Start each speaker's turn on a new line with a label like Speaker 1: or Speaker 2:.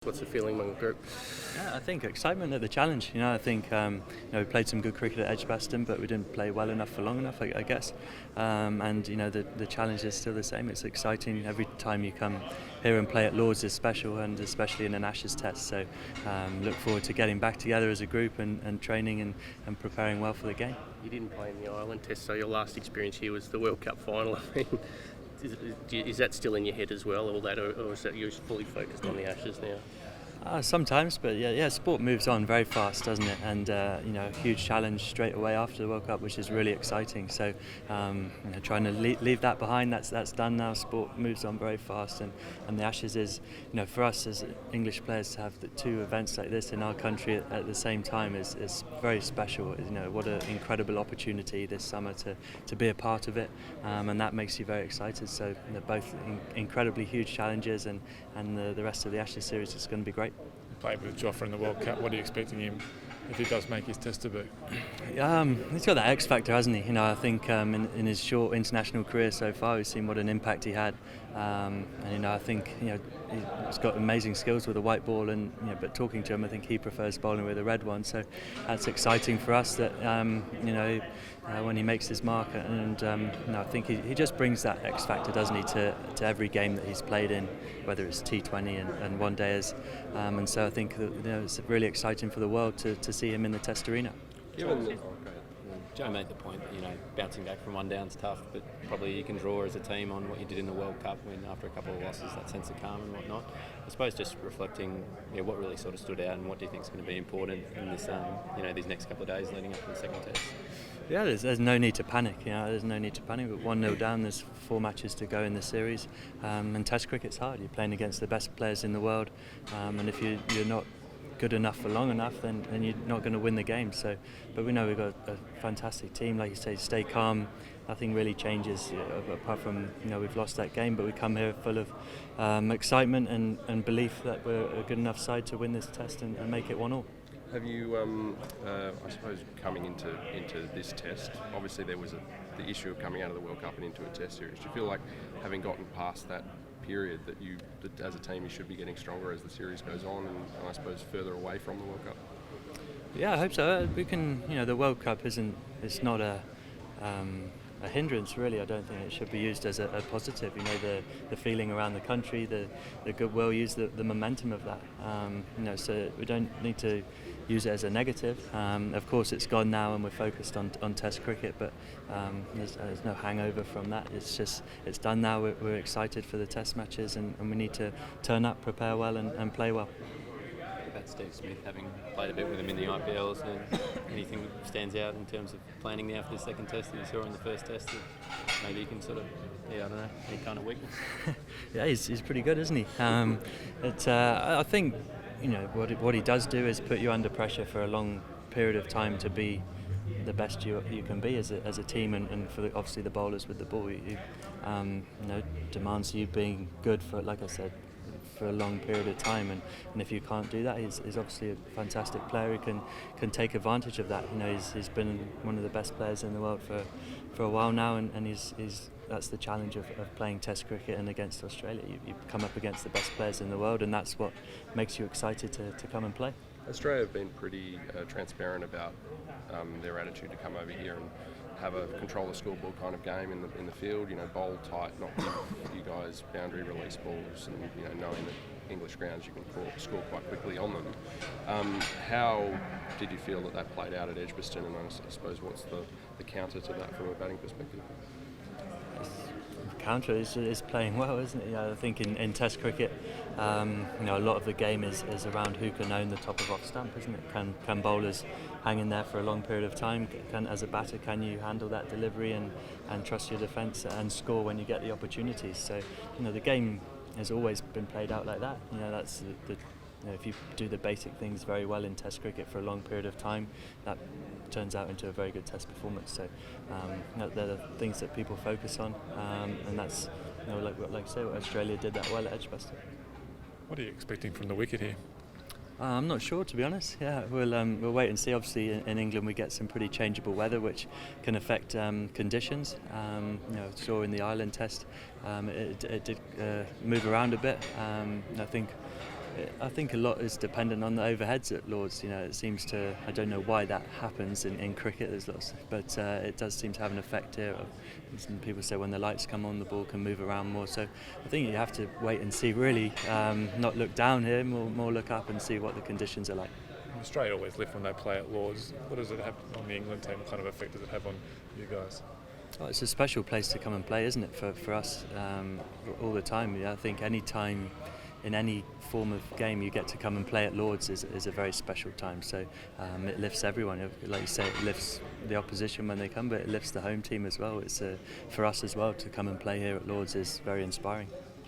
Speaker 1: What's the feeling among the group?
Speaker 2: Yeah, I think excitement at the challenge. I think we played some good cricket at Edgbaston, but we didn't play well enough for long enough, I guess. And the challenge is still the same. It's exciting every time you come here and play at Lords is special, and especially in an Ashes Test. So look forward to getting back together as a group and training and preparing well for the game.
Speaker 1: You didn't play in the Ireland Test, so your last experience here was the World Cup final. I mean, is that still in your head as well, all that, or is that you're fully focused on the Ashes now?
Speaker 2: Sometimes, but yeah, sport moves on very fast, doesn't it? And a huge challenge straight away after the World Cup, which is really exciting. So trying to leave that behind, that's done now. Sport moves on very fast, and the Ashes is, for us as English players to have the two events like this in our country at the same time is very special. What an incredible opportunity this summer to be a part of it, and that makes you very excited. So both incredibly huge challenges, and the rest of the Ashes series is going to be great.
Speaker 3: Played with Jofra in the World Cup. What are you expecting him if he does make his Test debut?
Speaker 2: He's got that X factor, hasn't he? I think in his short international career so far, we've seen what an impact he had. And I think he's got amazing skills with a white ball, and but talking to him, I think he prefers bowling with a red one. So that's exciting for us that when he makes his mark, and I think he just brings that X factor, doesn't he, to every game that he's played in, whether it's T20 and one days. And so I think it's really exciting for the world to see him in the Test arena.
Speaker 4: Joe made the point that bouncing back from one down's tough, but probably you can draw as a team on what you did in the World Cup when after a couple of losses, that sense of calm and whatnot. I suppose just reflecting what really sort of stood out and what do you think is going to be important in this these next couple of days leading up to the second Test.
Speaker 2: Yeah, there's no need to panic. There's no need to panic. We're 1-0 down. There's 4 matches to go in the series, and Test cricket's hard. You're playing against the best players in the world, and if you're not good enough for long enough, then you're not going to win the game. So, but we know we've got a fantastic team. Like you say, stay calm. Nothing really changes apart from we've lost that game, but we come here full of excitement and belief that we're a good enough side to win this Test and make it 1-1.
Speaker 5: Have you, I suppose, coming into this Test, obviously there was the issue of coming out of the World Cup and into a Test series. Do you feel like having gotten past that period that as a team you should be getting stronger as the series goes on and I suppose further away from the World Cup?
Speaker 2: Yeah, I hope so. We can, the World Cup it's not a hindrance really. I don't think it should be used as a positive. The feeling around the country, the goodwill, use the momentum of that. So we don't need to use it as a negative. Of course, it's gone now, and we're focused on Test cricket. But there's no hangover from that. It's done now. We're excited for the Test matches, and we need to turn up, prepare well, and play well.
Speaker 4: About Steve Smith, having played a bit with him in the IPLs, and anything that stands out in terms of planning now for the second Test that you saw in the first Test that maybe you can sort of, I don't know, any kind of weakness?
Speaker 2: Yeah, he's pretty good, isn't he? I think what he does do is put you under pressure for a long period of time to be the best you can be as a team, and for obviously the bowlers with the ball, demands you being good for, like I said, for a long period of time, and if you can't do that, he's obviously a fantastic player who can take advantage of that. He's been one of the best players in the world for a while now, and that's the challenge of playing Test cricket and against Australia. You come up against the best players in the world, and that's what makes you excited to come and play.
Speaker 5: Australia have been pretty transparent about their attitude to come over here and have a control the scoreboard kind of game in the field. Bowl tight, not give you guys boundary release balls, and knowing that English grounds you can score quite quickly on them. How did you feel that played out at Edgbaston, and I suppose what's the counter to that from a batting perspective?
Speaker 2: Counter is playing well, isn't it? I think in Test cricket, a lot of the game is around who can own the top of off stump, isn't it? Can bowlers hang in there for a long period of time? As a batter, can you handle that delivery and trust your defence and score when you get the opportunities? So, the game has always been played out like that. That's if you do the basic things very well in Test cricket for a long period of time, that turns out into a very good Test performance. So they're the things that people focus on, and that's like I say, Australia did that well at Edgbaston.
Speaker 3: What are you expecting from the wicket here?
Speaker 2: I'm not sure, to be honest. Yeah, we'll wait and see. Obviously, in England we get some pretty changeable weather, which can affect conditions. Saw in the Ireland Test, it did move around a bit. I think I think a lot is dependent on the overheads at Lords. It seems to, I don't know why that happens in cricket, there's lots, but it does seem to have an effect here. Some people say when the lights come on, the ball can move around more. So I think you have to wait and see, really, not look down here, more look up and see what the conditions are like.
Speaker 3: Australia always lift when they play at Lords. What does it have on the England team? What kind of effect does it have on you guys?
Speaker 2: Well, it's a special place to come and play, isn't it, for us, all the time. I think any time in any form of game you get to come and play at Lords is a very special time. So it lifts everyone. Like you say, it lifts the opposition when they come, but it lifts the home team as well. It's for us as well to come and play here at Lords is very inspiring.